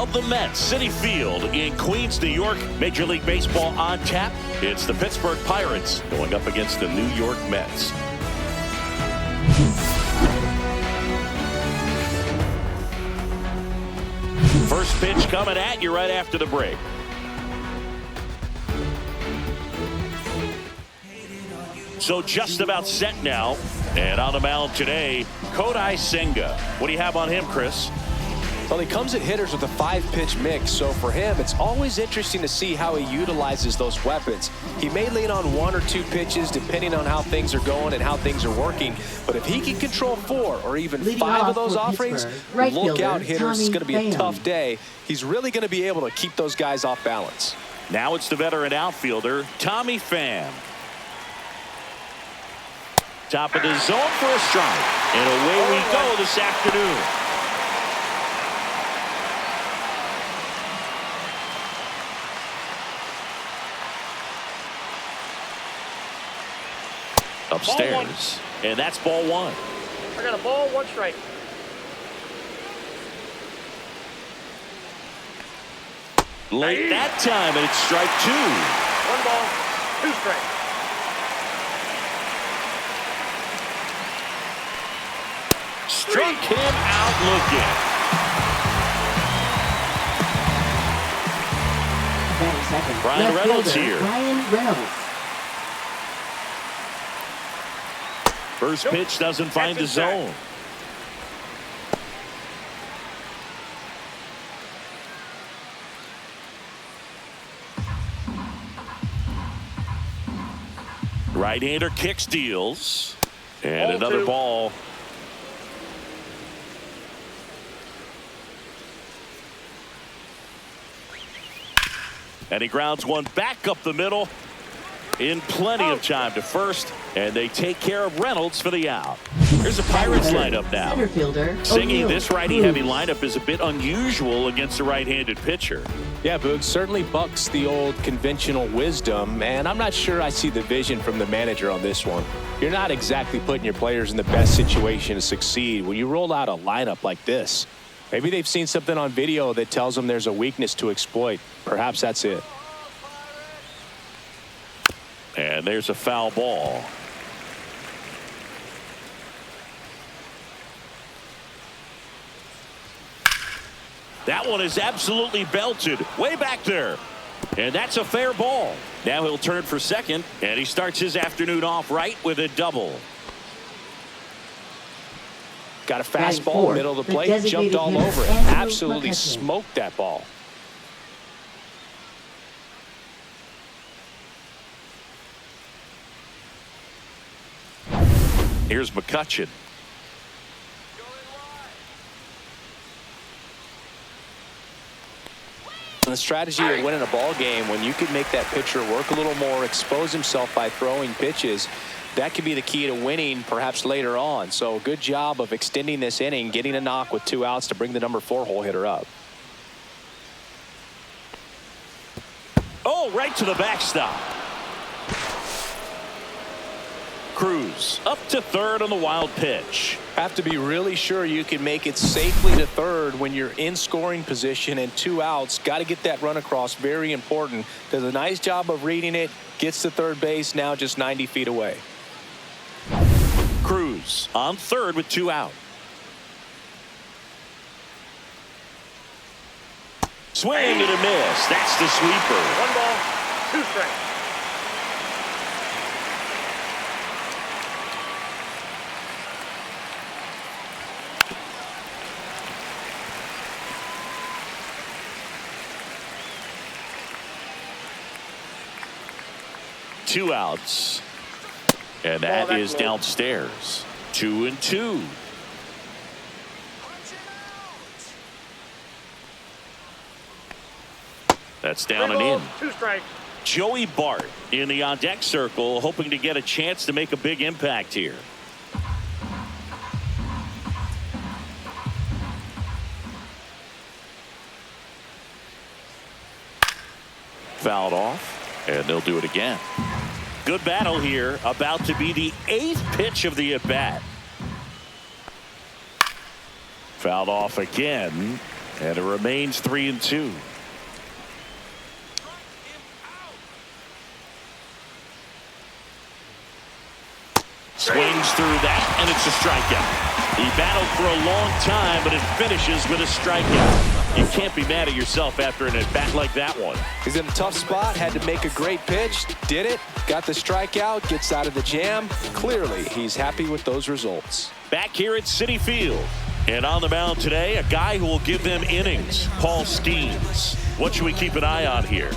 of the Mets, Citi Field in Queens, New York. Major League Baseball on tap. It's the Pittsburgh Pirates going up against the New York Mets. First pitch coming at you right after the break. So just about set now. And on the mound today, Kodai Senga. What do you have on him, Chris? Well, he comes at hitters with a 5-pitch mix, so for him, it's always interesting to see how he utilizes those weapons. He may lean on 1 or 2 pitches depending on how things are going and how things are working, but if he can control 4 or even 5 of those offerings, look out, hitters. It's going to be a tough day. He's really going to be able to keep those guys off balance. Now it's the veteran outfielder, Tommy Pham. Top of the zone for a strike. And away we go this afternoon. Upstairs. And that's ball 1. I got a ball, 1 strike. Late that time, and it's strike 2. 1 ball, 2 strikes. Struck him out looking. Brian Reynolds here. Brian Reynolds. First pitch doesn't find the zone. Right-hander kick steals. And another ball. And he grounds one back up the middle in plenty of time to first. And they take care of Reynolds for the out. Here's a Pirates lineup now. Singing, this righty-heavy lineup is a bit unusual against a right-handed pitcher. Yeah, Boog, certainly bucks the old conventional wisdom, and I'm not sure I see the vision from the manager on this one. You're not exactly putting your players in the best situation to succeed when you roll out a lineup like this. Maybe they've seen something on video that tells them there's a weakness to exploit. Perhaps that's it. And there's a foul ball. That one is absolutely belted way back there. And that's a fair ball. Now he'll turn for second, and he starts his afternoon off right with a double. Got a fastball, middle of the plate, jumped all over it. Absolutely smoked that ball. Here's McCutchen. The strategy of winning a ball game, when you can make that pitcher work a little more, expose himself by throwing pitches, that could be the key to winning perhaps later on. So good job of extending this inning, getting a knock with 2 outs to bring the number 4 hole hitter up. Oh, right to the backstop. Cruz up to third on the wild pitch. Have to be really sure you can make it safely to third when you're in scoring position and 2 outs. Got to get that run across. Very important. Does a nice job of reading it. Gets to third base, now just 90 feet away. Cruz on third with 2 out. Swing and a miss. That's the sweeper. 1 ball, 2 strikes. Two outs. And that is downstairs. 2-2. That's down and in. 2 strikes. Joey Bart in the on-deck circle, hoping to get a chance to make a big impact here. Fouled off, and they'll do it again. Good battle here, about to be the 8th pitch of the at-bat. Fouled off again, And it remains 3-2. Swings through that, and it's a strikeout. He battled for a long time, but it finishes with a strikeout. You can't be mad at yourself after an at-bat like that one. He's in a tough spot, had to make a great pitch, did it, got the strikeout, gets out of the jam. Clearly, he's happy with those results. Back here at Citi Field. And on the mound today, a guy who will give them innings, Paul Skeens. What should we keep an eye on here?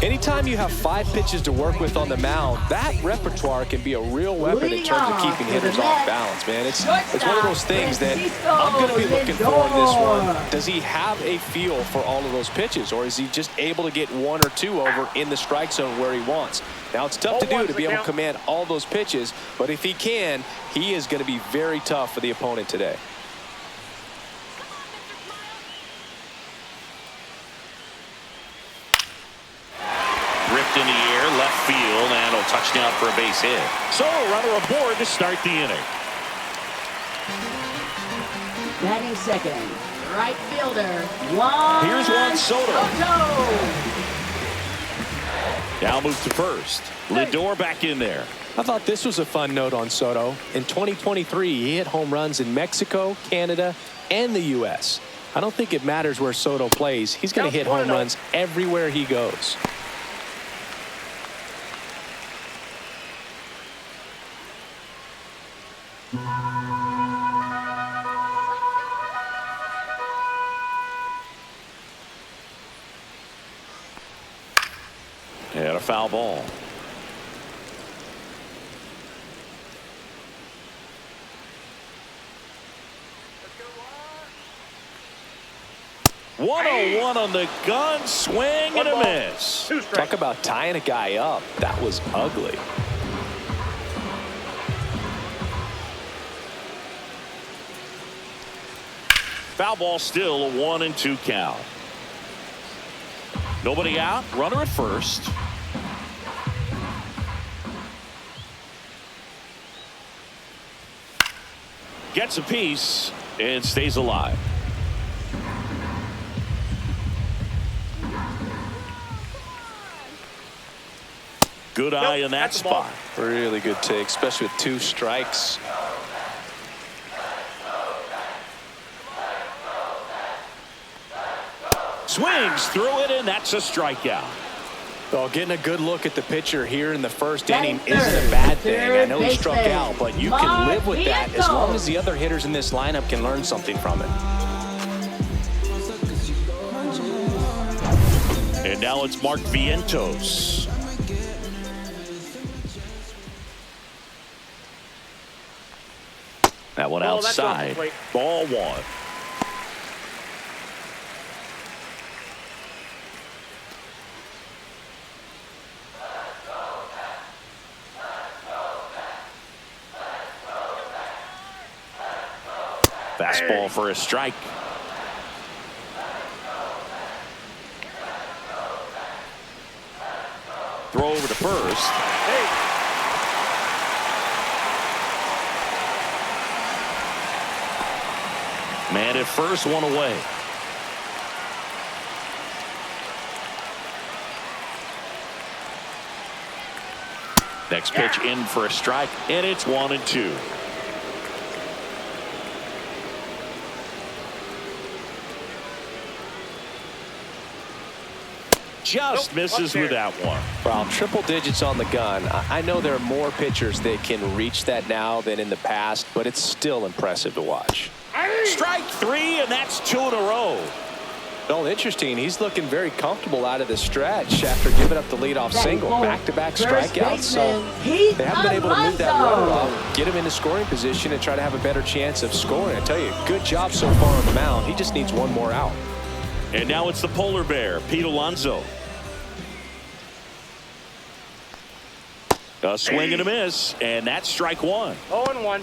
Anytime you have 5 pitches to work with on the mound, that repertoire can be a real weapon in terms of keeping hitters off balance, man. It's one of those things that I'm going to be looking for in this one. Does he have a feel for all of those pitches, or is he just able to get 1 or 2 over in the strike zone where he wants? Now, it's tough to do to be able to command all those pitches, but if he can, he is going to be very tough for the opponent today. Ripped in the air, left field, and a touchdown for a base hit. So, runner aboard to start the inning. Batting second, right fielder, Juan. Here's Juan Soto. Soto. Now moves to first. Lindor back in there. I thought this was a fun note on Soto. In 2023, he hit home runs in Mexico, Canada, and the U.S. I don't think it matters where Soto plays. He's going to hit home runs everywhere he goes. And a foul ball. One on the gun, swing and a miss. Talk about tying a guy up. That was ugly. Foul ball, still a 1-2 count. Nobody out, runner at first. Gets a piece and stays alive. Good eye in that spot. Really good take, especially with 2 strikes. Swings through it, and that's a strikeout. Well, getting a good look at the pitcher here in the first inning isn't a bad thing. I know he struck out, but you can live with that as long as the other hitters in this lineup can learn something from it. And now it's Mark Vientos. That one outside. Ball 1. Fastball for a strike. Throw over to first. Man at first, 1 away. Next pitch in for a strike, and it's 1-2. Just misses with that one. Well, triple digits on the gun. I know there are more pitchers that can reach that now than in the past, but it's still impressive to watch. Strike 3, and that's 2 in a row. Well, interesting. He's looking very comfortable out of the stretch after giving up the leadoff single. Back-to-back strikeouts. So they haven't been able to move that runner off, get him into scoring position, and try to have a better chance of scoring. I tell you, good job so far on the mound. He just needs 1 more out. And now it's the polar bear, Pete Alonso. A swing and a miss, and that's strike 1. 0-1.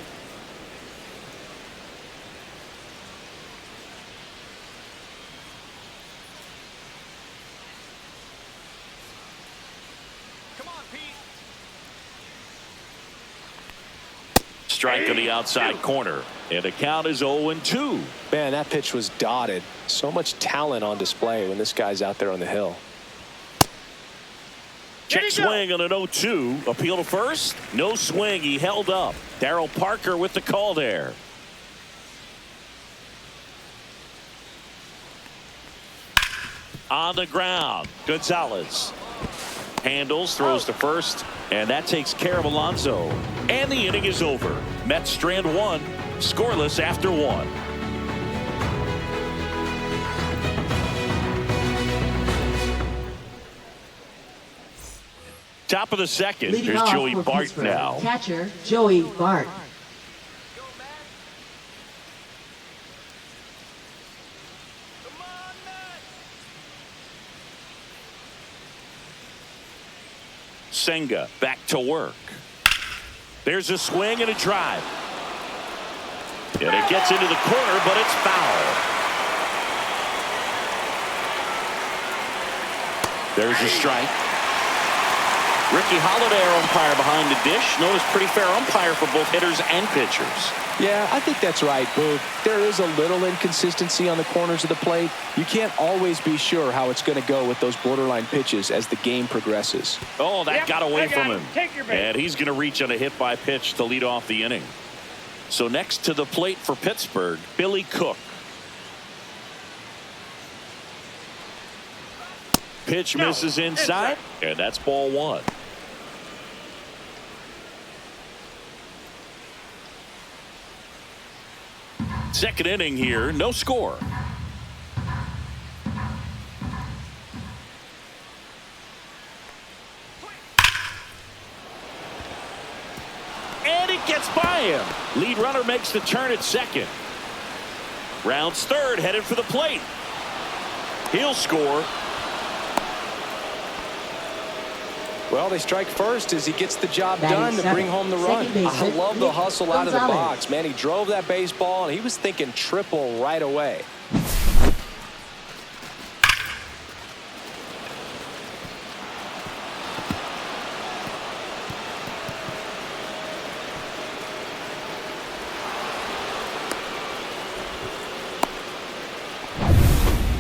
strike on the outside corner. And the count is 0-2. Man, that pitch was dotted. So much talent on display when this guy's out there on the hill. Check swing on an 0-2. Appeal to first. No swing. He held up. Darryl Parker with the call there. On the ground. Gonzalez handles, throws to first, and that takes care of Alonso. And the inning is over. Mets strand one, scoreless after one. Top of the second. Leading Here's off Joey for Bart Pittsburgh, now. Catcher Joey Bart. Senga back to work. There's a swing and a drive. And it gets into the corner, but it's foul. There's a strike. Ricky Holiday, our umpire behind the dish, known as pretty fair umpire for both hitters and pitchers. Yeah, I think that's right, Boog. There is a little inconsistency on the corners of the plate. You can't always be sure how it's going to go with those borderline pitches as the game progresses. Oh, that got away from him. Take your bait. And he's going to reach on a hit by pitch to lead off the inning. So next to the plate for Pittsburgh, Billy Cook. Pitch misses inside, and that's ball one. Second inning here, no score. And it gets by him. Lead runner makes the turn at second. Rounds third, headed for the plate. He'll score. Well, they strike first as he gets the job done to bring home the run. I love the hustle out of the box, man. He drove that baseball, and he was thinking triple right away.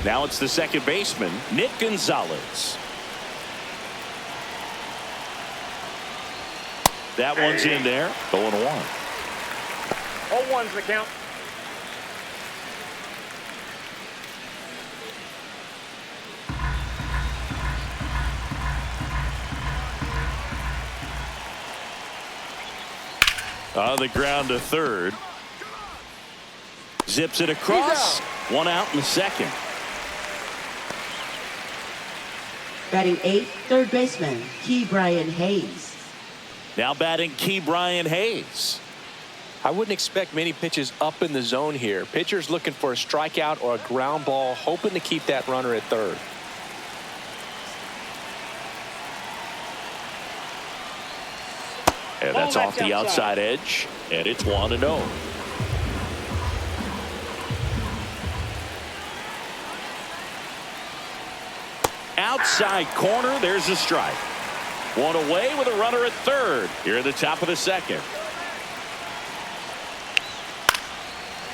Now it's the second baseman, Nick Gonzalez. That one's in there. 0-1. All one's the count. On the ground to third. Zips it across. One out in the second. Batting eighth, third baseman Key Brian Hayes. Now batting Key Brian Hayes. I wouldn't expect many pitches up in the zone here. Pitcher's looking for a strikeout or a ground ball, hoping to keep that runner at third. And that's off the outside edge, and it's 1-0. Outside corner, there's a strike. One away with a runner at third here at the top of the second.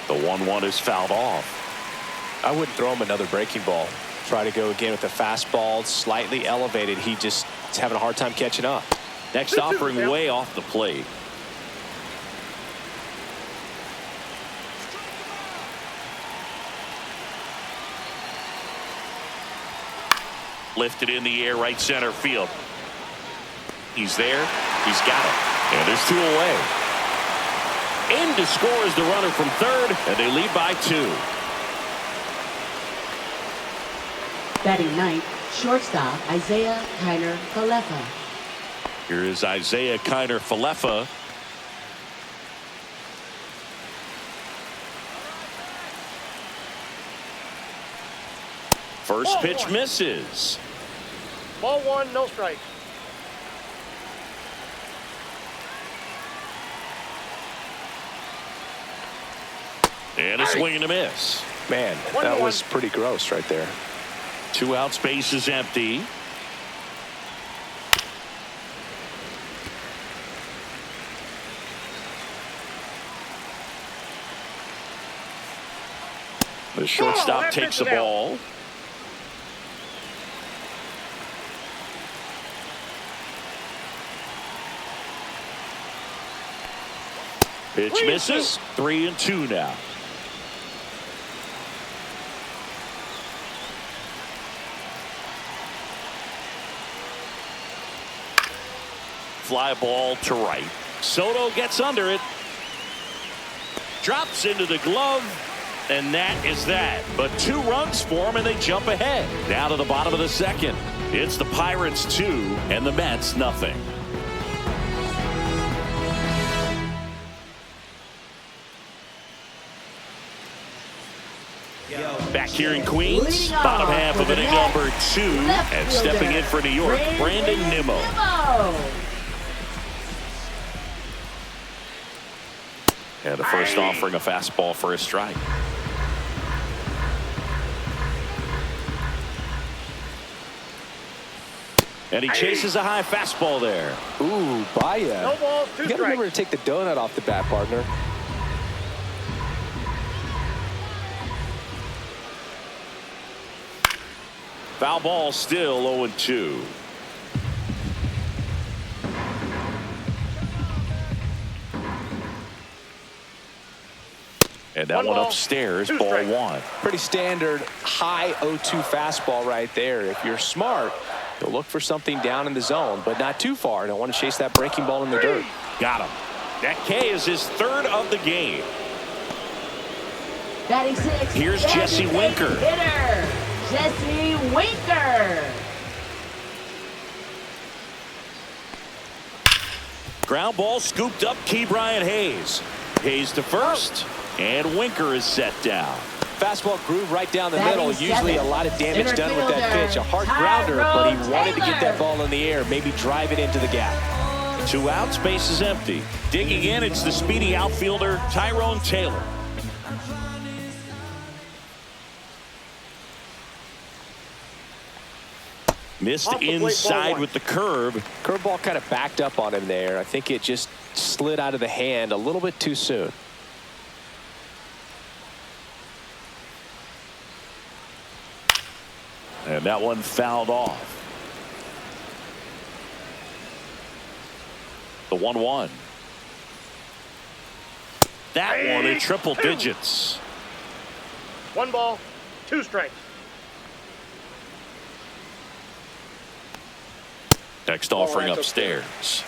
The 1-1 is fouled off. I wouldn't throw him another breaking ball. Try to go again with the fastball, slightly elevated. He just is having a hard time catching up. Next offering way off the plate. Lifted in the air, right center field. He's there. He's got it. And there's two away. In to score is the runner from third, and they lead by 2. Batting ninth, shortstop Isaiah Kiner Falefa. Here is Isaiah Kiner Falefa. First pitch misses. Ball one, no strike. And a swing and a miss. Man, that was pretty gross right there. 2 outs, base is empty. The shortstop takes the ball. Pitch misses. 3-2 now. Fly ball to right. Soto gets under it. Drops into the glove. And that is that. But 2 runs for him, and they jump ahead. Down to the bottom of the second. It's the Pirates 2 and the Mets nothing. Back here in Queens, bottom half of inning number 2, and stepping in for New York, Brandon Nimmo. And the first offering a fastball for a strike. And he chases a high fastball there. Ooh, Baya. No balls, 2 You got to remember to take the donut off the bat, partner. Foul ball, still 0-2. And that one upstairs, ball 1. Pretty standard high 0-2 fastball right there. If you're smart, you'll look for something down in the zone, but not too far. Don't want to chase that breaking ball in the dirt. Got him. That K is his 3rd of the game. Batting 6. Here's Jesse Winker. Hitter, Jesse Winker. Ground ball scooped up, Ke'Bryan Hayes. Hayes to first, and Winker is set down. Fastball groove right down the Batting middle. Usually 7. a lot of damage Center done with that fielder, pitch. A hard grounder, but he wanted to get that Taylor. ball in the air, maybe drive it into the gap. 2 outs, base is empty. Digging in, it's the speedy outfielder, Tyrone Taylor. Missed inside with the curve. Curveball kind of backed up on him there. I think it just slid out of the hand a little bit too soon. And that one fouled off. The 1-1. That one in triple digits. 1 ball, 2 strikes. Next offering upstairs.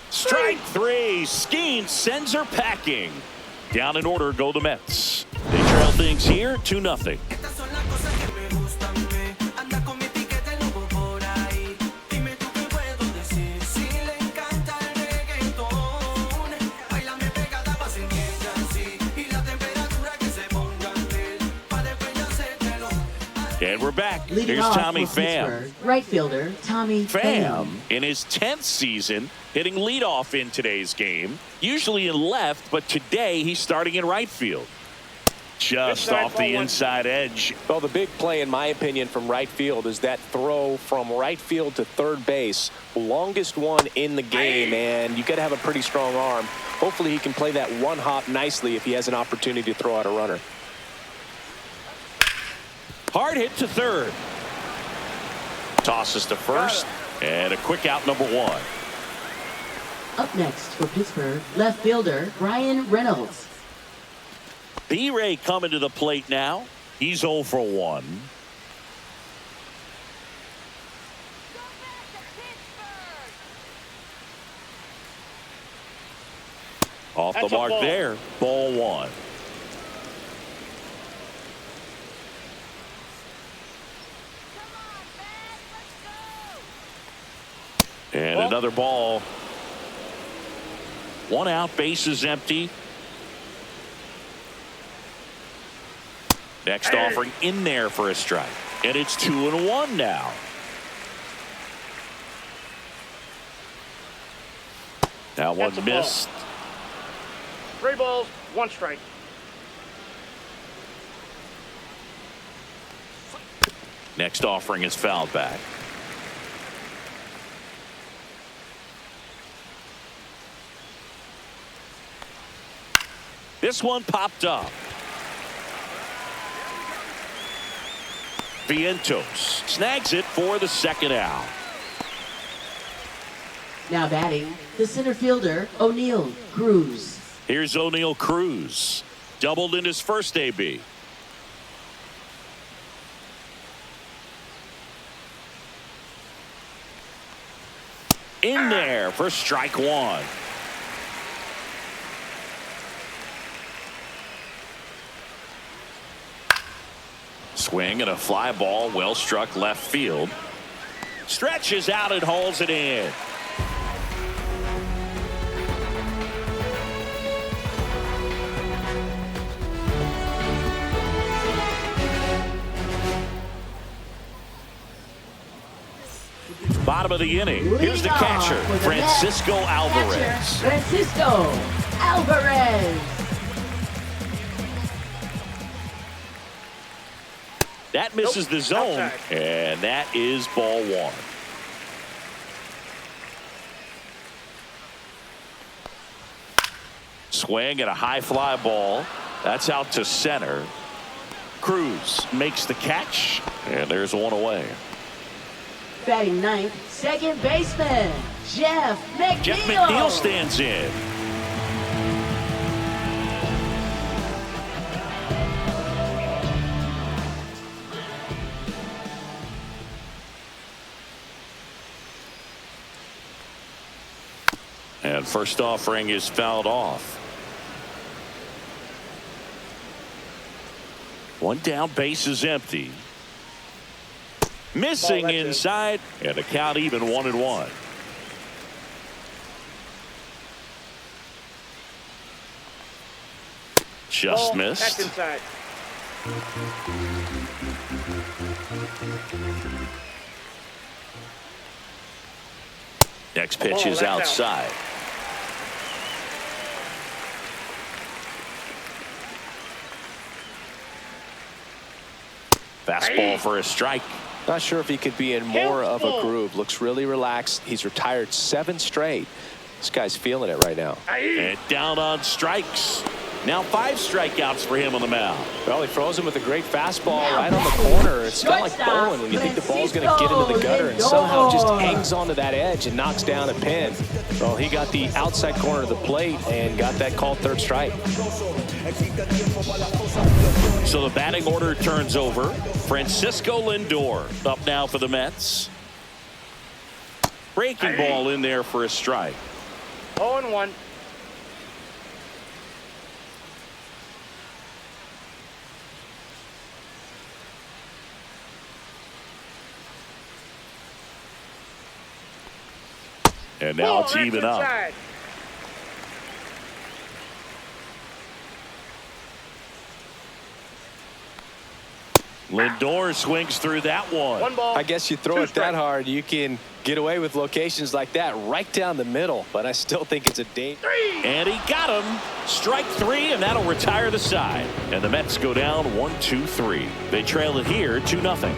Strike 3. Skeen sends her packing. Down in order go the Mets. They trail things here 2-0. And we're back. Leading Here's off Tommy for Pham. Pittsburgh, right fielder Tommy Pham in his 10th season hitting leadoff in today's game. Usually in left, but today he's starting in right field. Just off the inside edge. Well, the big play, in my opinion, from right field is that throw from right field to third base. Longest one in the game, and you got to have a pretty strong arm. Hopefully he can play that one hop nicely if he has an opportunity to throw out a runner. Hard hit to third. Tosses to first, and a quick out, number 1. Up next for Pittsburgh, left fielder Bryan Reynolds. B-Ray coming to the plate now. He's 0 for 1. Off the mark there. Ball 1. And another ball. 1 out, base is empty. Next offering in there for a strike. And it's 2-1 now. That one missed. 3 balls, 1 strike. Next offering is fouled back. This one popped up. Vientos snags it for the second out. Now batting, the center fielder, O'Neal Cruz. Here's O'Neal Cruz. Doubled in his first AB. In there for strike one. Swing and a fly ball, well struck left field. Stretches out and hauls it in. Bottom of the inning. Here's the catcher, Francisco Alvarez. Francisco Alvarez. That misses the zone, Outside. and that is ball one. Swing and a high fly ball. That's out to center. Cruz makes the catch, and there's one away. Batting ninth, second baseman, Jeff McNeil. Jeff McNeil stands in. And first offering is fouled off. One down, base is empty. Missing inside, and the count even 1-1. Just Ball, missed. back inside. Next pitch Ball, is that's out. outside. Fastball for a strike. Not sure if he could be in more of a groove. Looks really relaxed. He's retired 7 straight. This guy's feeling it right now. And down on strikes. Now 5 strikeouts for him on the mound. Well, he froze him with a great fastball right on the corner. It's kind of like bowling when you think the ball's going to get into the gutter and somehow just hangs onto that edge and knocks down a pin. Well, he got the outside corner of the plate and got that called third strike. So the batting order turns over. Francisco Lindor up now for the Mets. Breaking ball in there for a strike. 0-1. And now it's even up. Lindor swings through that one. One ball. I guess you throw it that hard, you can get away with locations like that right down the middle. But I still think it's a danger. And he got him. Strike 3, and that'll retire the side. And the Mets go down 1-2-3. They trail it here 2-0.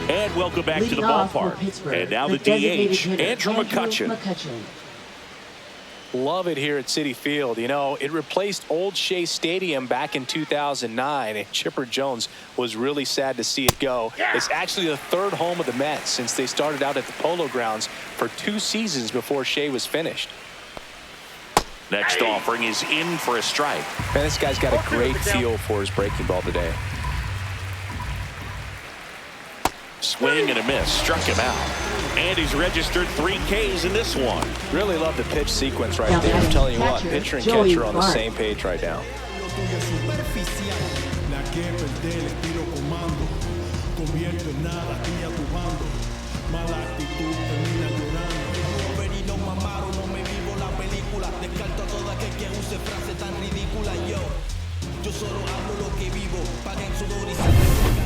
And welcome back to the ballpark. And now the DH, Andrew McCutchen. Love it here at Citi Field. You know, it replaced Old Shea Stadium back in 2009, and Chipper Jones was really sad to see it go. It's actually the 3rd home of the Mets since they started out at the Polo Grounds for 2 seasons before Shea was finished. Next offering is in for a strike. Man, this guy's got a great feel for his breaking ball today. Swing and a miss. Struck him out. And he's registered 3 Ks in this one. Really love the pitch sequence right there. I'm telling you what, pitcher and catcher on the same page right now.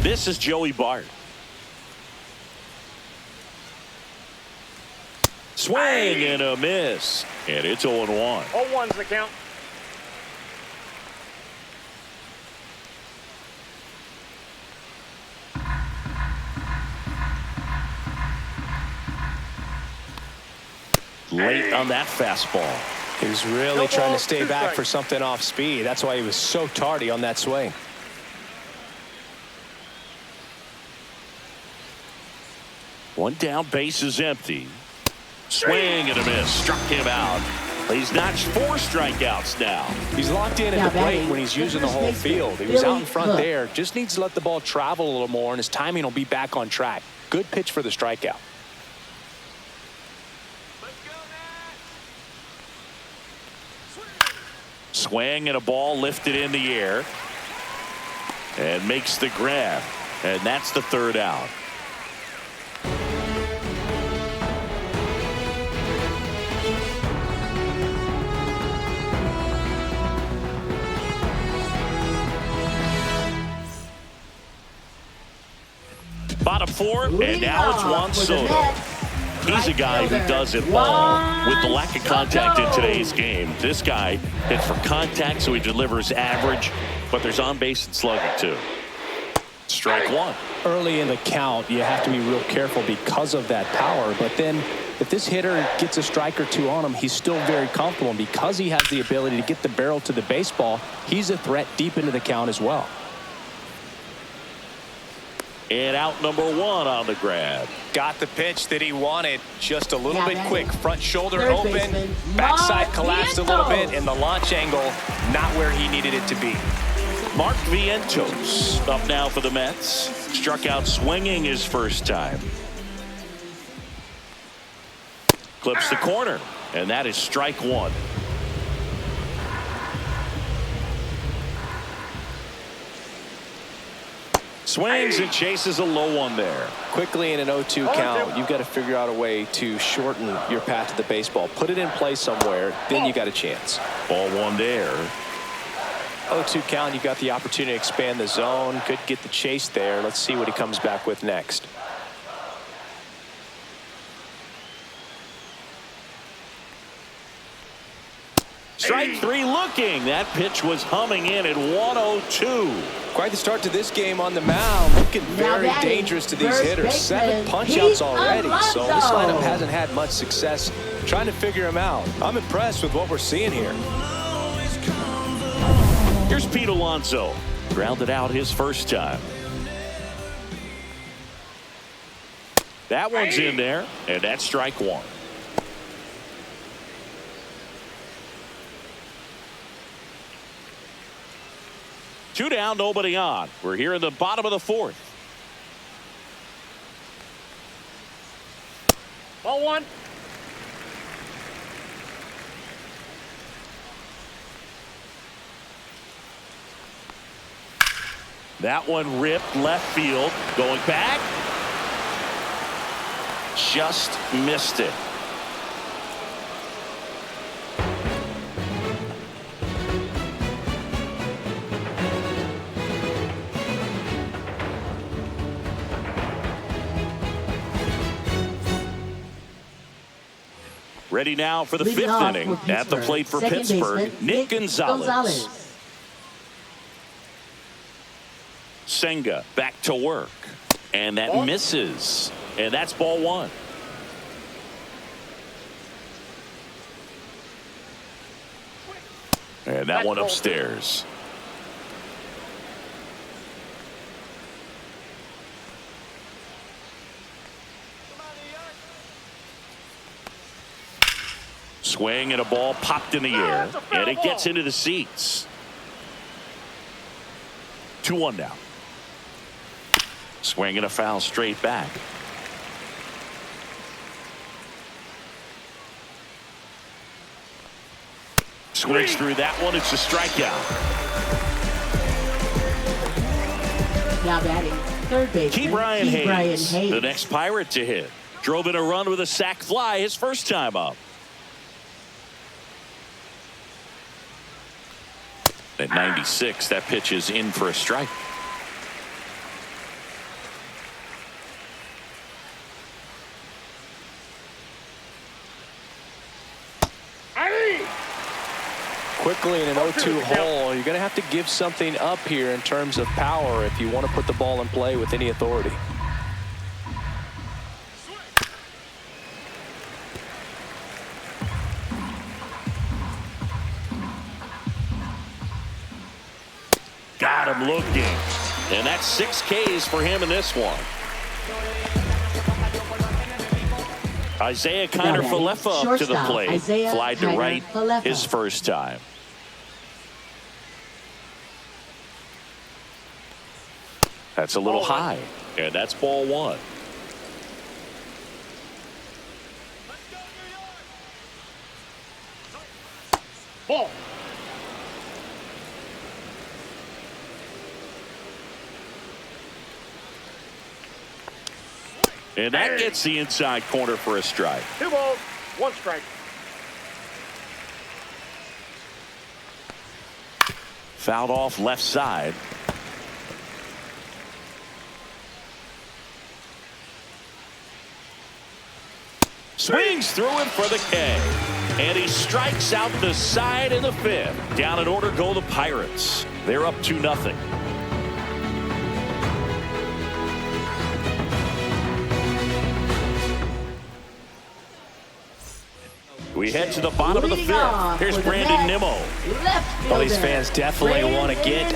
This is Joey Bart. Swing and a miss. And it's 0-1. 0-1's the count. Late on that fastball. He was really trying to stay back for something off speed. That's why he was so tardy on that swing. One down, base is empty. Swing and a miss. Struck him out. He's notched 4 strikeouts now. He's locked in at the plate when he's using the whole field. He was out in front there. Just needs to let the ball travel a little more, and his timing will be back on track. Good pitch for the strikeout. Swing and a ball lifted in the air. And makes the grab. And that's the 3rd out. Bottom 4, and now it's Juan Soto. He's a guy who does it all. With the lack of contact in today's game, this guy hits for contact, so he delivers average, but there's on base and slugging too. Strike 1. Early in the count, you have to be real careful because of that power, but then if this hitter gets a strike or 2 on him, he's still very comfortable, and because he has the ability to get the barrel to the baseball, he's a threat deep into the count as well. And out number 1 on the grab. Got the pitch that he wanted, just a little bit quick. Front shoulder open, backside collapsed a little bit, and the launch angle not where he needed it to be. Mark Vientos up now for the Mets. Struck out swinging his first time. Clips the corner, and that is strike 1. Swings and chases a low one there. Quickly in an 0-2 count, you've got to figure out a way to shorten your path to the baseball. Put it in play somewhere, then you got a chance. Ball 1 there. 0-2 count, you've got the opportunity to expand the zone. Could get the chase there. Let's see what he comes back with next. Strike 3 looking. That pitch was humming in at 102. Quite the start to this game on the mound. Looking very dangerous to these hitters. 7 punch-outs already. So this lineup hasn't had much success trying to figure him out. I'm impressed with what we're seeing here. Here's Pete Alonso. Grounded out his first time. That one's in there, and that's strike 1. Two down, nobody on. We're here in the bottom of the 4th. Ball 1. That one ripped left field. Going back. Just missed it. Ready now for the 5th inning. At the plate for Pittsburgh, Nick Gonzalez. Senga back to work. And that misses. And that's ball 1. And that one upstairs. Swing and a ball popped in the air, and it gets into the seats. 2-1 now. Swing and a foul straight back. Swings through that one. It's a strikeout. Now batting, third baseman, Brian Hayes, the next Pirate to hit. Drove in a run with a sac fly his first time up. At 96, that pitch is in for a strike. Quickly in an 0-2 hole, you're going to have to give something up here in terms of power if you want to put the ball in play with any authority. him looking. And that's 6 Ks for him in this one. Isaiah Kiner-Falefa up to the plate. Flied to right his first time. That's a little high, and that's ball 1. Ball. And that gets the inside corner for a strike. 2 balls, 1 strike. Fouled off left side. Swings through him for the K. And he strikes out the side in the 5th. Down in order go the Pirates. They're up 2-0. We head to the bottom of the 5th. Here's Brandon Nimmo. Well, these fans definitely want to get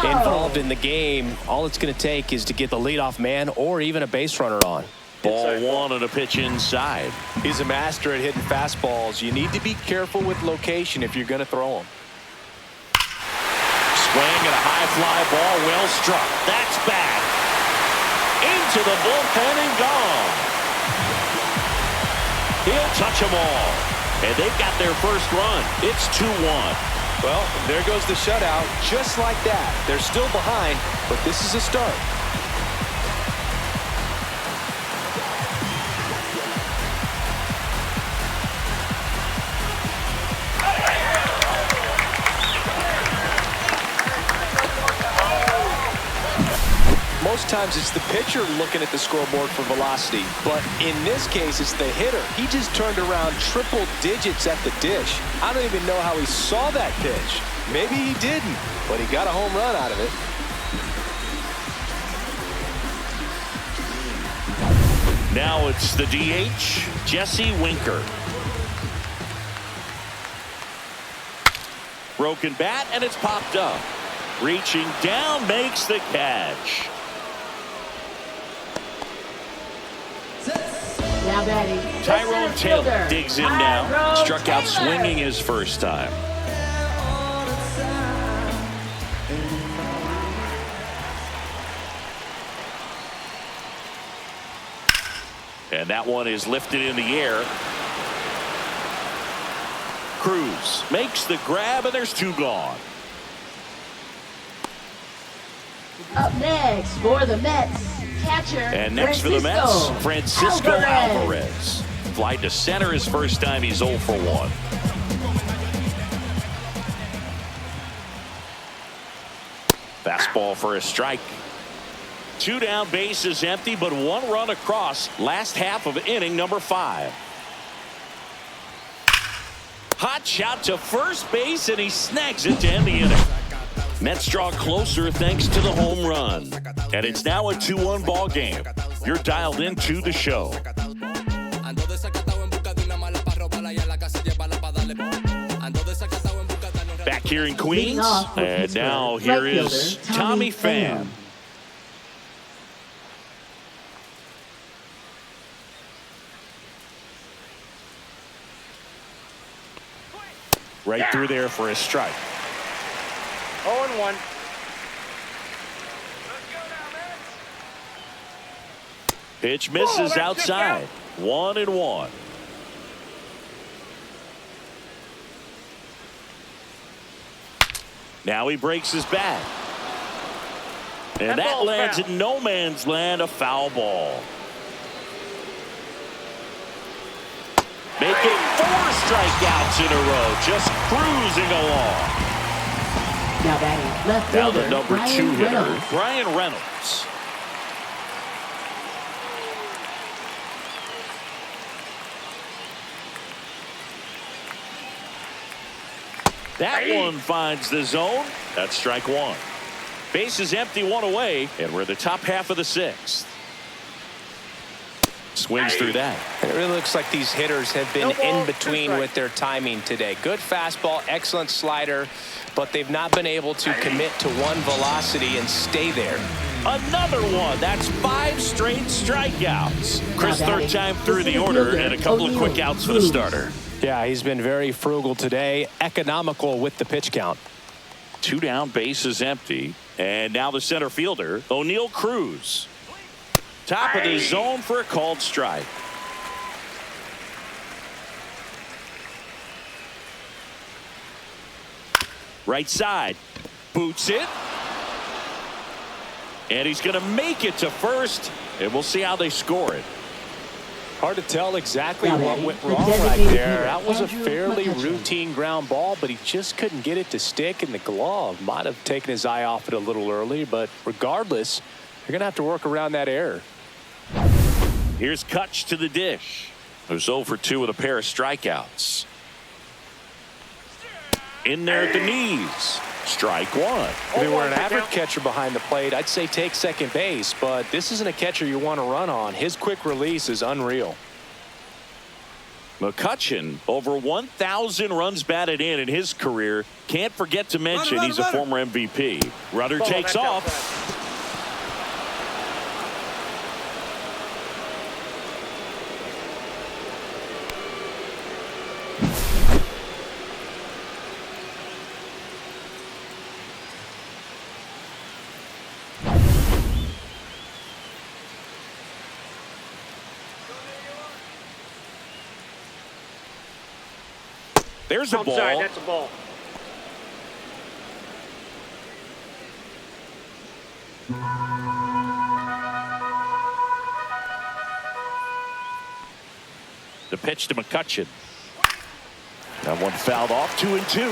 involved in the game. All it's going to take is to get the leadoff man or even a base runner on. Ball 1 and a pitch inside. He's a master at hitting fastballs. You need to be careful with location if you're going to throw them. Swing and a high fly ball, well struck. That's back. Into the bullpen and gone. He'll touch them all. And they've got their first run. It's 2-1. Well, there goes the shutout. Just like that. They're still behind, but this is a start. Most times it's the pitcher looking at the scoreboard for velocity, but in this case it's the hitter. He just turned around triple digits at the dish. I don't even know how he saw that pitch. Maybe he didn't, but he got a home run out of it. Now it's the DH, Jesse Winker. Broken bat, and it's popped up. Reaching down, makes the catch. Now batting, Tyrone Taylor digs in now. Struck out swinging his first time. And that one is lifted in the air. Cruz makes the grab, and there's 2 gone. Up next for the Mets, catcher And next for the Mets, Francisco Alvarez. Flied to center his first time. He's 0 for 1. Fastball for a strike. 2 down, bases empty, but 1 run across. Last half of inning number 5. Hot shot to first base, and he snags it to end the inning. Mets draw closer thanks to the home run. And it's now a 2-1 ball game. You're dialed into the show. Back here in Queens. And now here is Tommy Pham. Right through there for a strike. 0-1. Pitch misses outside. 1-1. Now he breaks his bat. And that lands in no man's land, a foul ball. Making 4 strikeouts in a row, just cruising along. Now batting, left Now fielder, the number 2 Brian hitter, Reynolds. Brian Reynolds. That one finds the zone. That's strike 1. Base is empty, 1 away, and we're in the top half of the 6th. Swings through that. It really looks like these hitters have been in between with their timing today. Good fastball, excellent slider, but they've not been able to commit to one velocity and stay there. Another one. That's 5 straight strikeouts. Chris, third time through the order, and a couple of quick outs for the starter. Yeah, he's been very frugal today, economical with the pitch count. 2 down, bases empty. And now the center fielder, O'Neal Cruz. Top of the zone for a called strike. Right side. Boots it. And he's going to make it to first. And we'll see how they score it. Hard to tell exactly what went wrong right there. That was a fairly routine ground ball, but he just couldn't get it to stick in the glove. Might have taken his eye off it a little early, but regardless, you're going to have to work around that error. Here's Kutch to the dish. Who's 0 for 2 with a pair of strikeouts. In there at the knees. Strike one. If they were an average catcher behind the plate, I'd say take second base, but this isn't a catcher you want to run on. His quick release is unreal. McCutchen, over 1,000 runs batted in his career. Can't forget to mention he's a former MVP. Rudder takes off. There's a ball. That's a ball. The pitch to McCutchen. That one fouled off. 2-2.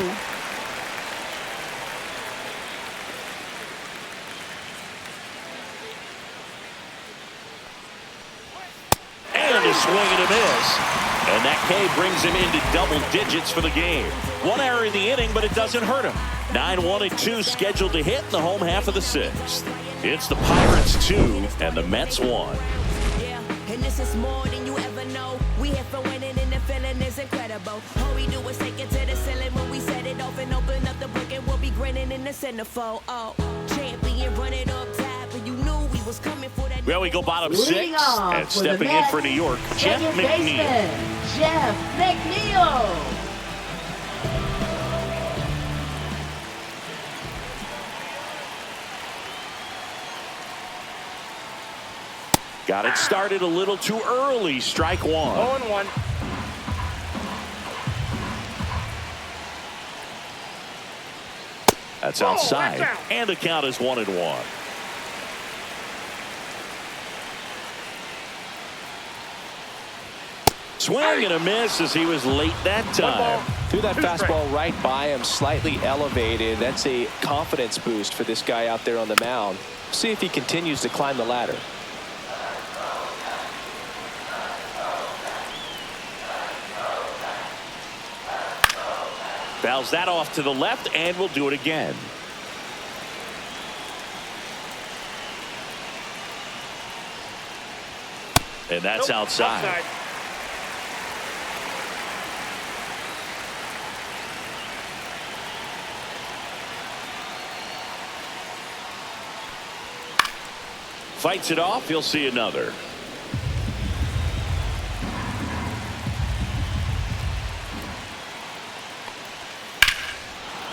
And a swing and a miss. And that K brings him into double digits for the game. 1 error in the inning, but it doesn't hurt him. 9-1-2 scheduled to hit in the home half of the 6th. It's the Pirates 2 and the Mets 1. Yeah, and this is more than you ever know. We here for winning and the feeling is incredible. All we do is take it to the ceiling when we set it off and open up the book and we'll be grinning in the centerfold. Oh, champion, run it up top, and you knew we was coming for that. Well, we go bottom 6 and stepping in for New York, Jeff McNeil. Jeff McNeil. Got it started a little too early. Strike 1. 0-1. That's outside. That's out. And the count is 1-1. Swing and a miss as he was late that time. Threw that fastball right by him, slightly elevated. That's a confidence boost for this guy out there on the mound. See if he continues to climb the ladder. Fouls that off to the left, and we'll do it again. And that's outside. Fights it off. He'll see another.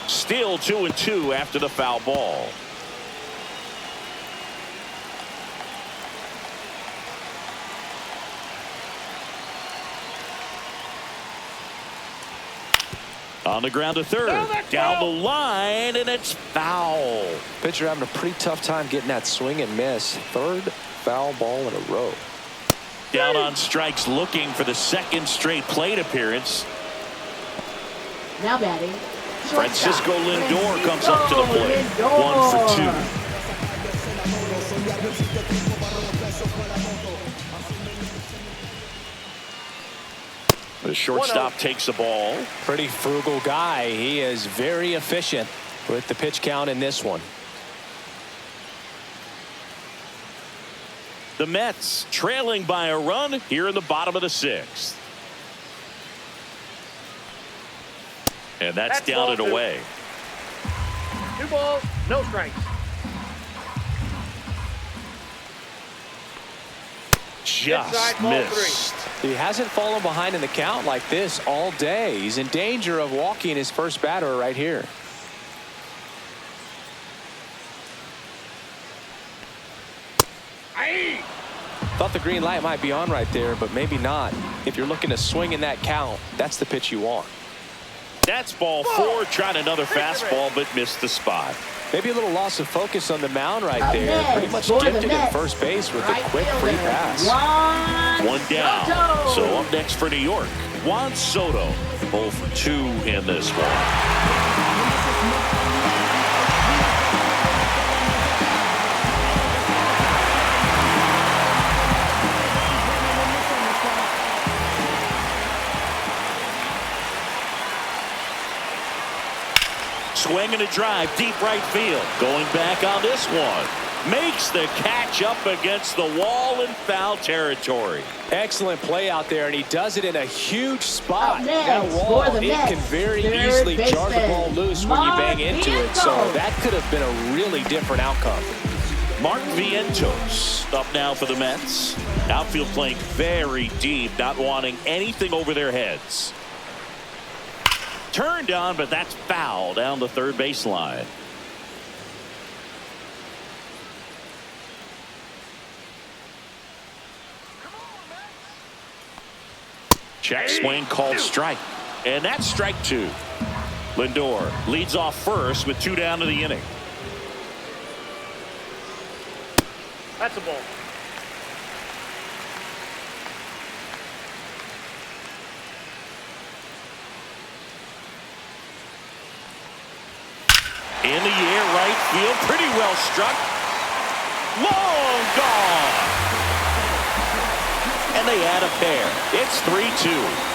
Still 2-2 after the foul ball. On the ground to third. Down the line, and it's foul. Pitcher having a pretty tough time getting that swing and miss. Third foul ball in a row. Down on strikes, looking for the second straight plate appearance. Now batting. Francisco Lindor comes up to the plate. 1 for 2. The shortstop takes the ball. Pretty frugal guy. He is very efficient with the pitch count in this one. The Mets trailing by a run here in the bottom of the 6th. And that's down and away. 2 balls, no strikes. Just missed. He hasn't fallen behind in the count like this all day. He's in danger of walking his first batter right here. Thought the green light might be on right there, but maybe not. If you're looking to swing in that count, that's the pitch you want. That's ball 4, trying another fastball, but missed the spot. Maybe a little loss of focus on the mound right there. Pretty much dipped it at first base with a quick free pass. One down. So up next for New York, Juan Soto. 0 for 2 in this one. Swing and a drive, deep right field. Going back on this one. Makes the catch up against the wall in foul territory. Excellent play out there, and he does it in a huge spot. That Next, wall, for the it Mets, can very third easily jar the baseman, ball loose when you bang into it. So Vientos. that could have been a really different outcome. Mark Vientos up now for the Mets. Outfield playing very deep, not wanting anything over their heads. Turned on, but that's foul down the third baseline. Check swing called strike. And that's strike 2. Lindor leads off first with 2 down to the inning. That's a ball. In the air, right field, pretty well struck. Long gone. And they add a pair. It's 3-2.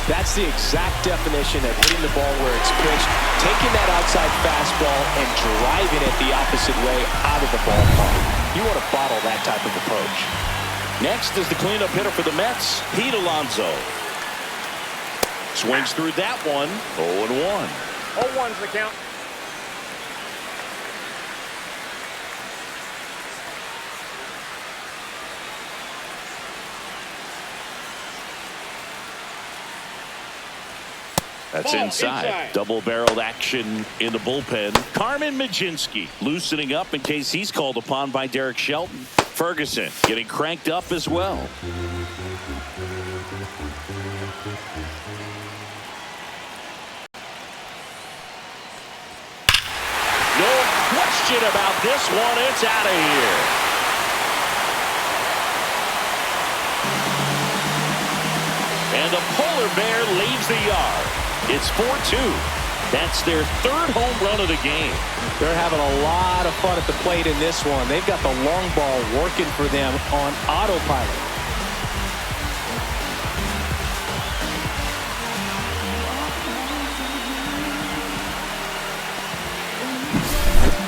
That's the exact definition of hitting the ball where it's pitched, taking that outside fastball and driving it the opposite way out of the ballpark. You want to bottle that type of approach. Next is the cleanup hitter for the Mets, Pete Alonso. Swings through that one, 0-1. 0-1's the count. That's inside. Double-barreled action in the bullpen. Carmen Mlodzinski loosening up in case he's called upon by Derek Shelton. Ferguson getting cranked up as well. No question about this one. It's out of here. And the polar bear leaves the yard. It's 4-2. That's their 3rd home run of the game. They're having a lot of fun at the plate in this one. They've got the long ball working for them on autopilot.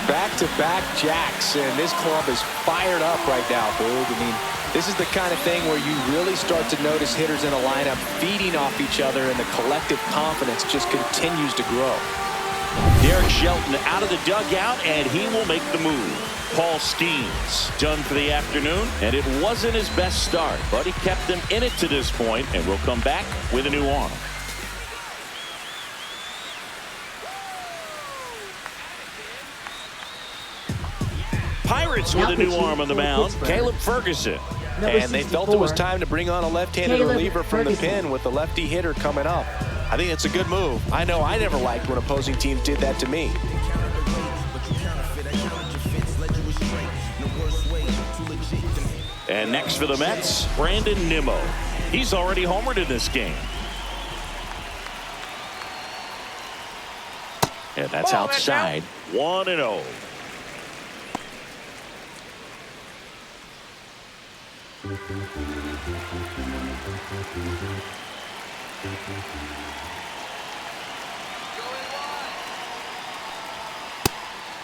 Back-to-back jacks, and this club is fired up right now, Boog. I mean, this is the kind of thing where you really start to notice hitters in a lineup feeding off each other, and the collective confidence just continues to grow. Derek Shelton out of the dugout, and he will make the move. Paul Skeens done for the afternoon, and it wasn't his best start, but he kept them in it to this point, and will come back with a new arm. Pirates with a new arm on the mound, Caleb Ferguson. And they felt it was time to bring on a left-handed reliever from the pen with the lefty hitter coming up. I think it's a good move. I know I never liked when opposing teams did that to me. And next for the Mets, Brandon Nimmo. He's already homered in this game. And that's outside. 1-0.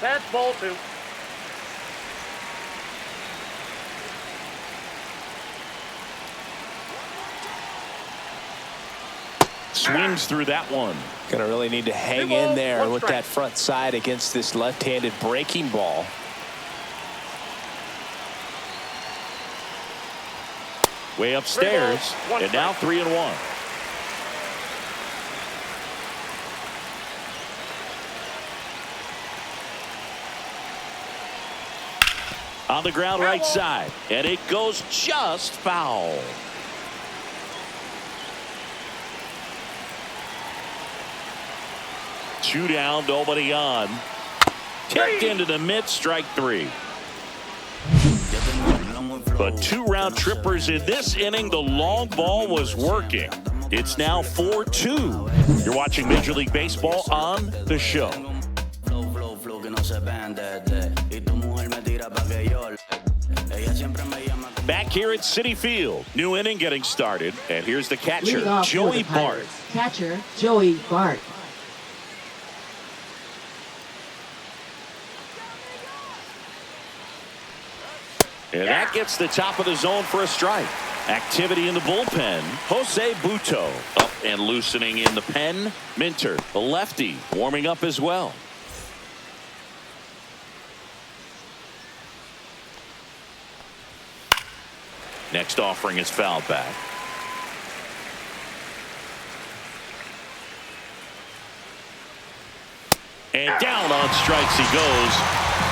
That's ball 2. Swings through that one. Gonna really need to hang in there with that front side against this left-handed breaking ball. Way upstairs, and now 3-1. On the ground right side, and it goes just foul. Two down, nobody on. Tipped into the mid, strike 3. But 2 round trippers in this inning. The long ball was working. It's now 4-2. You're watching Major League Baseball on The Show. Back here at Citi Field. New inning getting started. And here's the catcher, Joey Bart. Catcher, Joey Bart. And that gets the top of the zone for a strike. Activity in the bullpen. Jose Buto up and loosening in the pen. Minter, the lefty, warming up as well. Next offering is fouled back. And down on strikes he goes.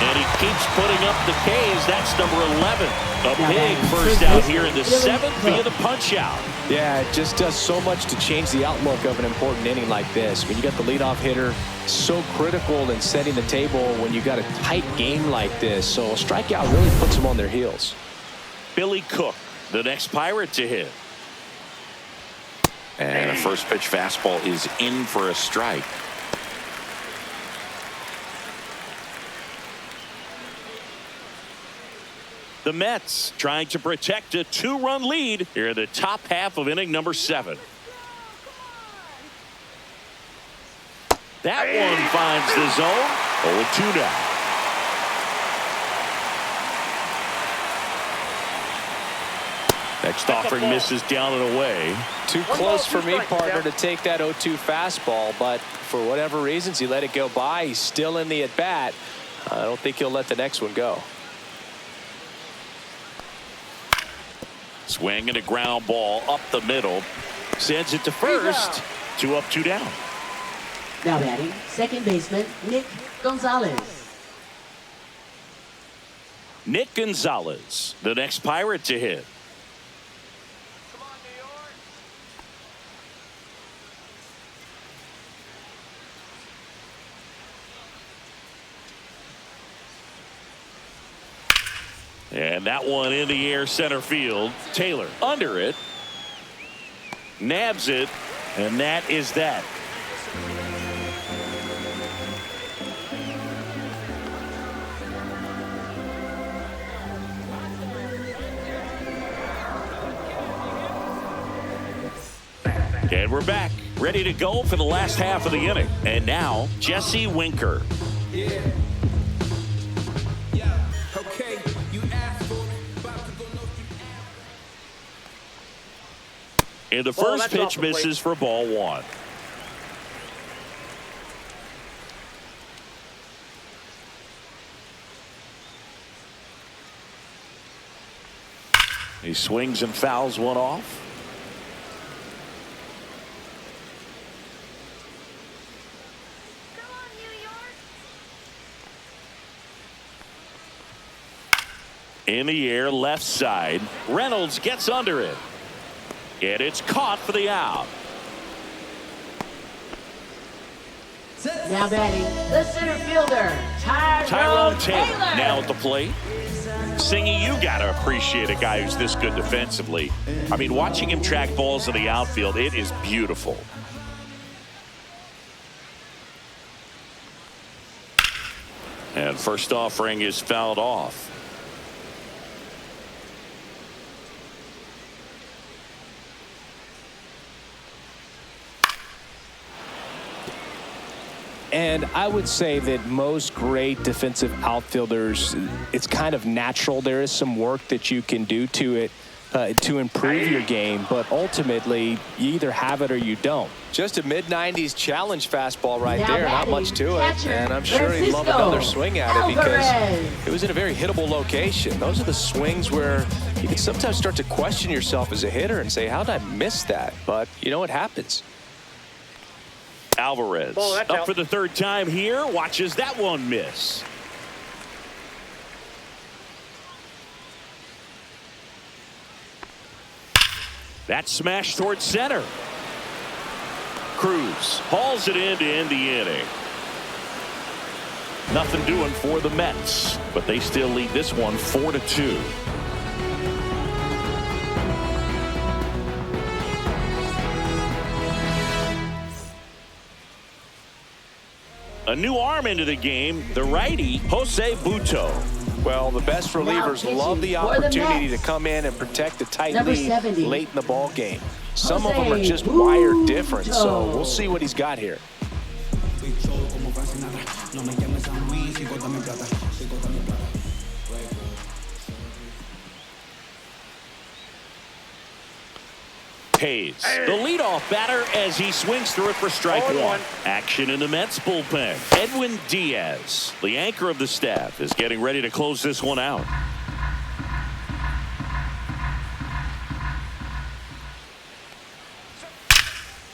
And he keeps putting up the Ks. That's number 11. A big first out here in the 7th via the punch out. Yeah, it just does so much to change the outlook of an important inning like this. When you got the leadoff hitter, so critical in setting the table when you got a tight game like this. So a strikeout really puts them on their heels. Billy Cook, the next Pirate to hit. And a first pitch fastball is in for a strike. The Mets trying to protect a 2-run lead here in the top half of inning number 7. That one finds the zone. 0-2 now. Next offering misses down and away. Too close for me, partner, to take that 0-2 fastball, but for whatever reasons he let it go by. He's still in the at-bat. I don't think he'll let the next one go. Swing and a ground ball up the middle. Sends it to first. 2 up, 2 down. Now batting, second baseman, Nick Gonzalez. Nick Gonzalez, the next Pirate to hit. And that one in the air center field. Taylor under it. Nabs it. And that is that. And we're back. Ready to go for the last half of the inning. And now, Jesse Winker. And the first pitch misses for ball 1. He swings and fouls one off. In the air, left side. Reynolds gets under it. And it's caught for the out. Now batting, the center fielder, Tyrone Taylor. Now at the plate. Singy, you got to appreciate a guy who's this good defensively. I mean, watching him track balls in the outfield, it is beautiful. And first offering is fouled off. And I would say that most great defensive outfielders, it's kind of natural. There is some work that you can do to it to improve your game, but ultimately you either have it or you don't. Just a mid-90s challenge fastball right there. Not much to it. And I'm sure he'd love another swing at it because it was in a very hittable location. Those are the swings where you can sometimes start to question yourself as a hitter and say, how did I miss that? But, you know, it happens. Alvarez up for the third time here. Watches that one miss. That smash towards center. Cruz hauls it in to end the inning. Nothing doing for the Mets, but they still lead this one 4-2. A new arm into the game, the righty Jose Butto. Well, the best relievers love the opportunity to come in and protect the tight lead late in the ball game. Some of them are just wired different, so we'll see what he's got here. Hayes, the leadoff batter, as he swings through it for strike one. Action in the Mets bullpen. Edwin Diaz, the anchor of the staff, is getting ready to close this one out.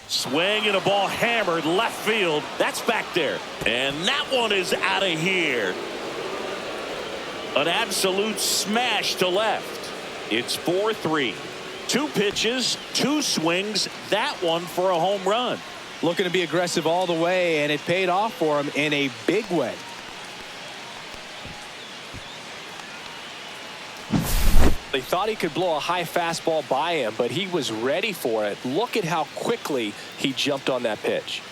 Swing and a ball hammered left field. That's back there. And that one is out of here. An absolute smash to left. It's 4-3. 2 pitches, 2 swings, that one for a home run. Looking to be aggressive all the way, and it paid off for him in a big way. They thought he could blow a high fastball by him, but he was ready for it. Look at how quickly he jumped on that pitch.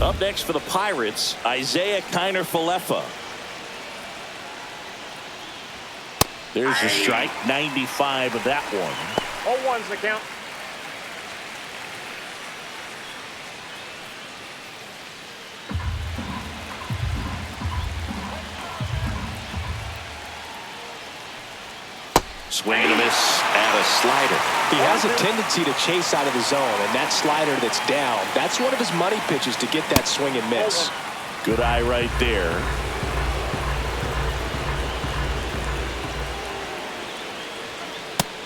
Up next for the Pirates, Isaiah Kiner-Falefa. There's a strike, 95 of that one. 0-1's the count. Swing and a miss and a slider. He has a tendency to chase out of the zone, and that slider that's down, that's one of his money pitches to get that swing and miss. Good eye right there.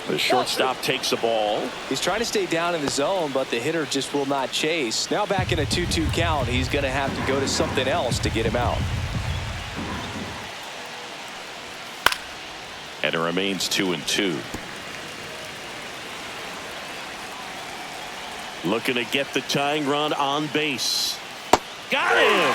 The shortstop takes the ball. He's trying to stay down in the zone, but the hitter just will not chase. Now back in a 2-2 count, he's going to have to go to something else to get him out. And it remains 2-2. Looking to get the tying run on base. Got him!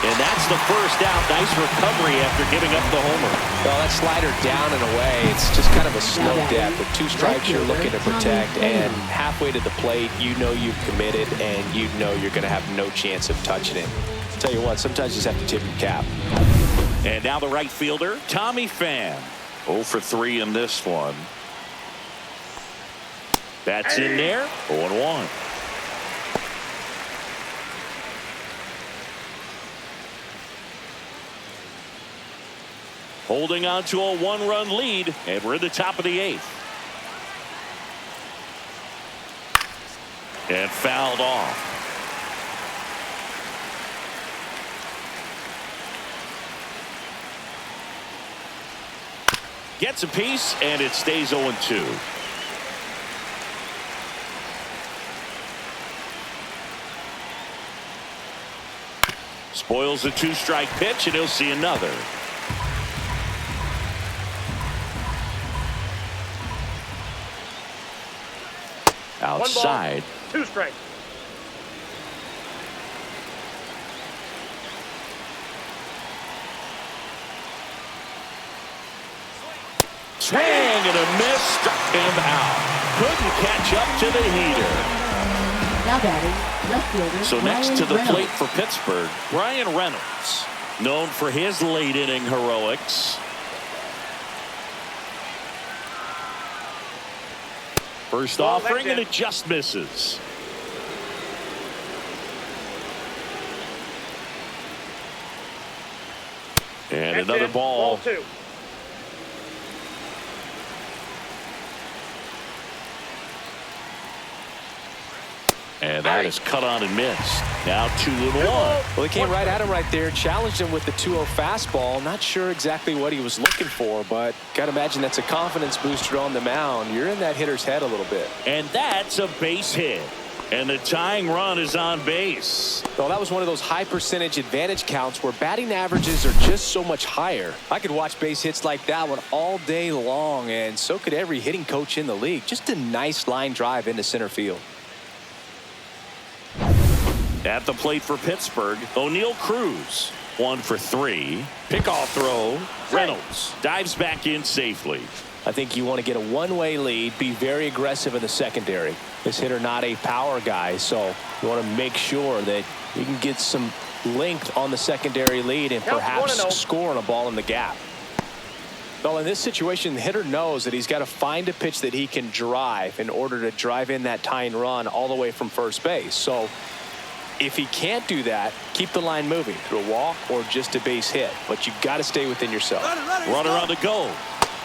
And that's the first out. Nice recovery after giving up the homer. Well, that slider down and away, it's just kind of a slow death. With 2 strikes you're looking to protect, and halfway to the plate, you know you've committed, and you know you're going to have no chance of touching it. I'll tell you what, sometimes you just have to tip your cap. And now the right fielder, Tommy Pham. 0 for 3 in this one. That's in there. 0-1. Holding on to a 1-run lead, and we're in the top of the 8th. And fouled off. Gets a piece, and it stays 0-2. Spoils a 2-strike pitch, and he'll see another. Outside. 2 strikes. Swing and a miss, struck him out. Couldn't catch up to the heater. Now batting, left fielder. So next Bryan to the Reynolds. plate for Pittsburgh, Bryan Reynolds, known for his late inning heroics. First Ball offering, and left it just misses. And That's another in. ball. Ball 2. And that is cut on and missed. Now 2-1. Well, he came right at him right there, challenged him with the 2-0 fastball. Not sure exactly what he was looking for, but got to imagine that's a confidence booster on the mound. You're in that hitter's head a little bit. And that's a base hit. And the tying run is on base. Well, that was one of those high percentage advantage counts where batting averages are just so much higher. I could watch base hits like that one all day long, and so could every hitting coach in the league. Just a nice line drive into center field. At the plate for Pittsburgh, O'Neal Cruz. 1 for 3. Pickoff throw. Reynolds dives back in safely. I think you want to get a one-way lead, be very aggressive in the secondary. This hitter not a power guy, so you want to make sure that you can get some length on the secondary lead and perhaps score on a ball in the gap. Well, in this situation, the hitter knows that he's got to find a pitch that he can drive in order to drive in that tying run all the way from first base. So if he can't do that, keep the line moving through a walk or just a base hit. But you got to stay within yourself. Runner on the go.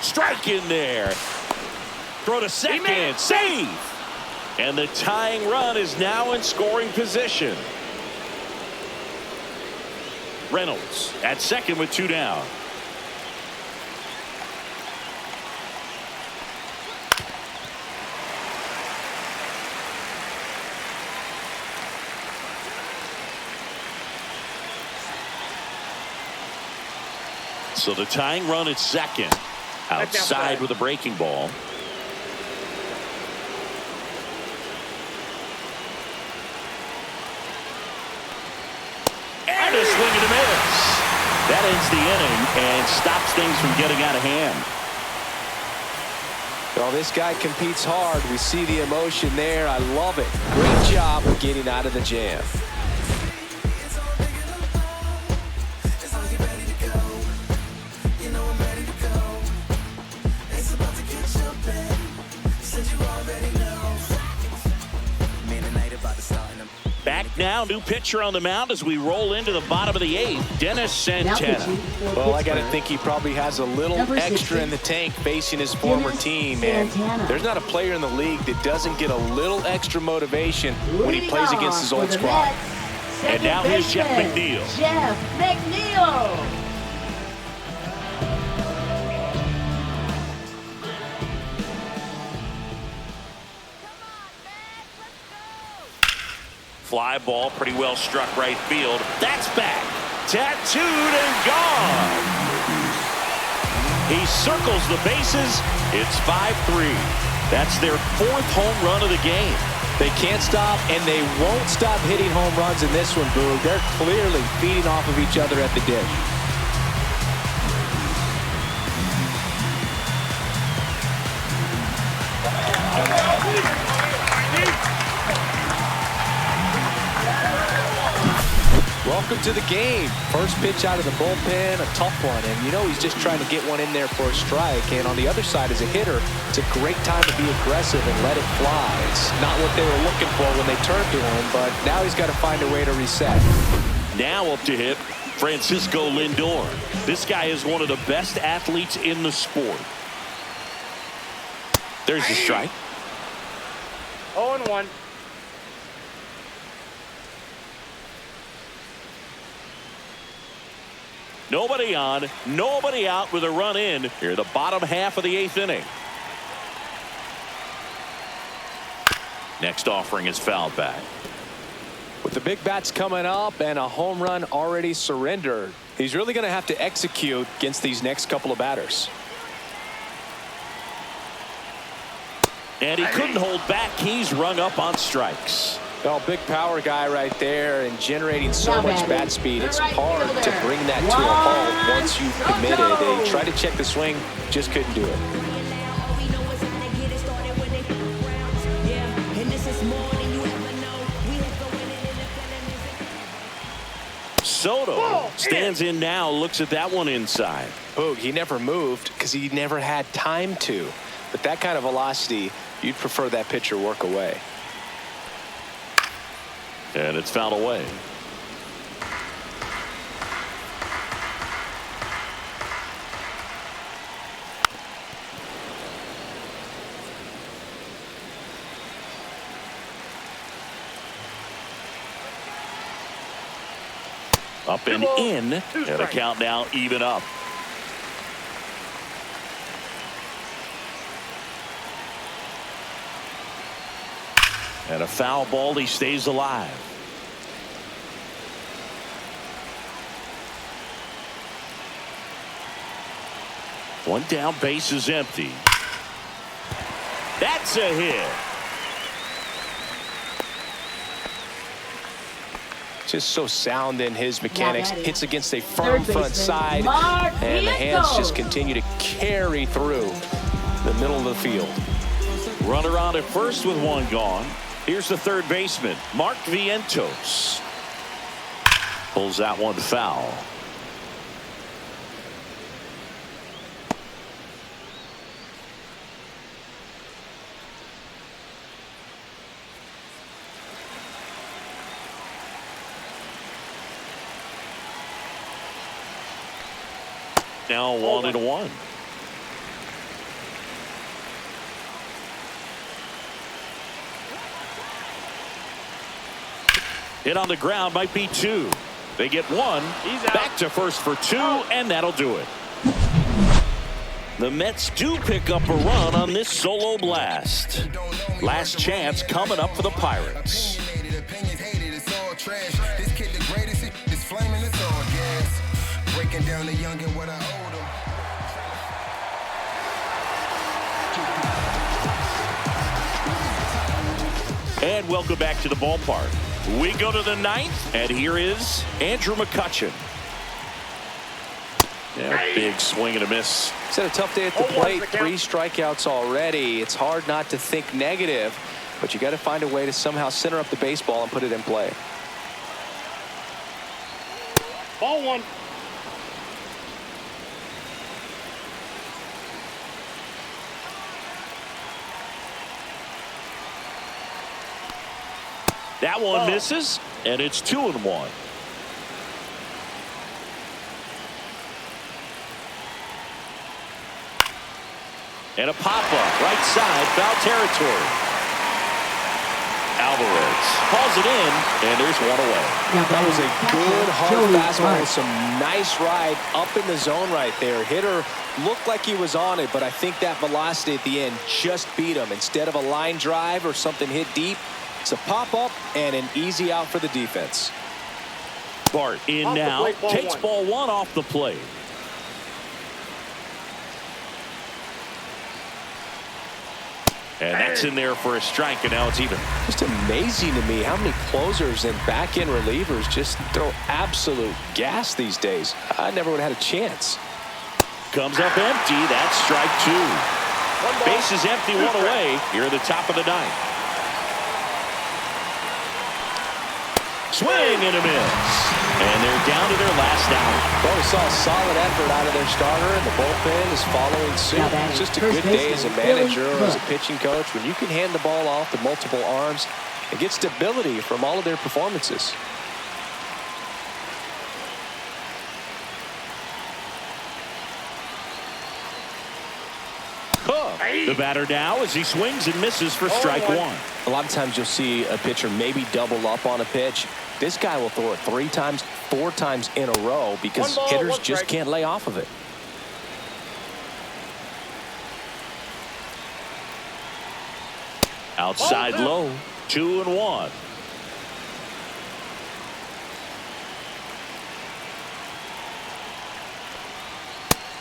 Strike in there. Throw to second. Save. And the tying run is now in scoring position. Reynolds at second with 2 down. So the tying run at second. Outside with a breaking ball. And a swing and a miss. That ends the inning and stops things from getting out of hand. Well, this guy competes hard. We see the emotion there. I love it. Great job of getting out of the jam. Back now, new pitcher on the mound as we roll into the bottom of the 8th, Dennis Santana. Well, I got to think he probably has a little extra in the tank facing his former team. And there's not a player in the league that doesn't get a little extra motivation when he plays against his old squad. And now here's Jeff McNeil. Jeff McNeil. Fly ball, pretty well struck right field. That's back. Tattooed and gone. He circles the bases. It's 5-3. That's their 4th home run of the game. They can't stop, and they won't stop hitting home runs in this one, Boog. They're clearly feeding off of each other at the dish. Welcome to the game. First pitch out of the bullpen, a tough one. And you know he's just trying to get one in there for a strike. And on the other side, as a hitter, it's a great time to be aggressive and let it fly. It's not what they were looking for when they turned to him, but now he's got to find a way to reset. Now up to hit Francisco Lindor. This guy is one of the best athletes in the sport. There's the strike. 0-1. Nobody on, nobody out with a run in here, the bottom half of the 8th inning. Next offering is fouled back. With the big bats coming up and a home run already surrendered, he's really going to have to execute against these next couple of batters. And he couldn't hold back. He's rung up on strikes. Well, big power guy right there and generating so much bat speed. It's hard to bring that to a halt once you've committed. They tried to check the swing, just couldn't do it. Soto stands in now, looks at that one inside. Boog, he never moved because he never had time to. But that kind of velocity you'd prefer that pitcher work away. And it's fouled away. Up and in, and a count now even up. And a foul ball, he stays alive. One down, base is empty. That's a hit. Just so sound in his mechanics. Hits against a firm front side, Mark and the hands Vientos. just continue to carry through the middle of the field. Runner on at first with one gone. Here's the third baseman, Mark Vientos. Pulls that one foul. Now 1-1. Hit on the ground, might be two. They get one. Back to first for two, and that'll do it. The Mets do pick up a run on this solo blast. Last chance coming up for the Pirates. Down the young and what I owed him. And welcome back to the ballpark. We go to the ninth, and here is Andrew McCutchen. Yeah, big swing and a miss. He's had a tough day at the plate. 3 strikeouts already. It's hard not to think negative, but you got to find a way to somehow center up the baseball and put it in play. Ball 1. That one misses, and it's 2-1. And a pop-up, right side, foul territory. Alvarez calls it in, and there's one away. That was a good hard fastball with some nice ride up in the zone right there. Hitter looked like he was on it, but I think that velocity at the end just beat him. Instead of a line drive or something hit deep, it's a pop-up and an easy out for the defense. Bart in Off the now, plate, ball takes 1. ball 1 off the plate. And that's in there for a strike, and now it's even. Just amazing to me how many closers and back-end relievers just throw absolute gas these days. I never would have had a chance. Comes up empty. That's strike 2. Base is empty, 1 away. Here at the top of the ninth. Swing and a miss. And they're down to their last out. Well, we saw a solid effort out of their starter, and the bullpen is following suit. It's just a good day as a manager or as a pitching coach when you can hand the ball off to multiple arms and get stability from all of their performances. The batter now as he swings and misses for strike 1. A lot of times you'll see a pitcher maybe double up on a pitch. This guy will throw it 3 times, 4 times in a row because hitters just can't lay off of it. Outside low, 2-1.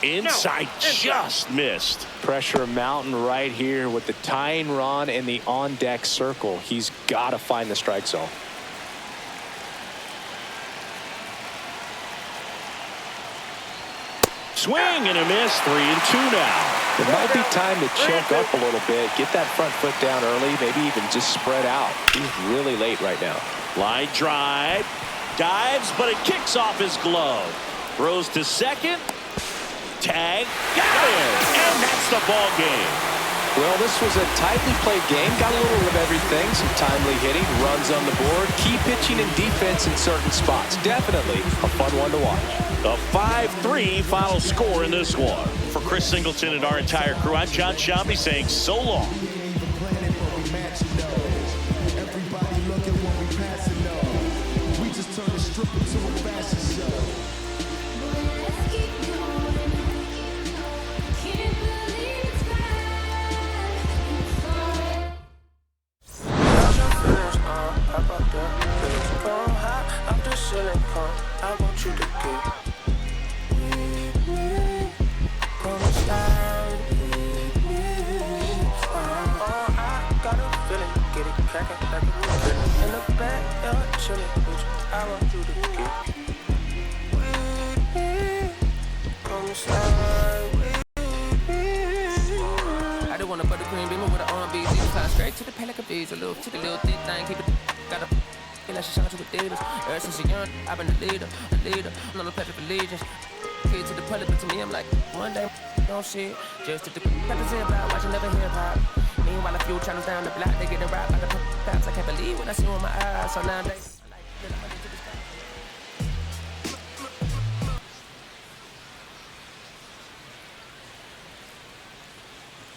Inside, just missed. Pressure mountain right here with the tying run in the on-deck circle. He's got to find the strike zone. Swing and a miss, 3-2 now. It might be time to choke up a little bit, get that front foot down early, maybe even just spread out. He's really late right now. Line drive, dives, but it kicks off his glove. Throws to second. Tag, got it, and that's the ball game. Well, this was a tightly played game. Got a little of everything. Some timely hitting, runs on the board, key pitching and defense in certain spots. Definitely a fun one to watch. A 5-3 final score in this one. For Chris Singleton and our entire crew, I'm John Shambi saying so long. I want you to get with me. Come slide with me. I got a feeling, get it crackin' like a feeling. In the back, chillin' with you. I want you to get with me. Come slide with me. I just want a buttercream beamer with an R&B. Fly straight to the pay like a visa. Little thick thing, keep it. Got a like she shot you with Adidas. Ever since you're young, I've been a leader. I'm no pledge of allegiance. Kid to the public, but to me, I'm like, one day, don't shit. Just to the peppers in about watching never hip hop. Meanwhile, a few channels down the block, they getting robbed by the cops. I can't believe what I see with my eyes. So nowadays.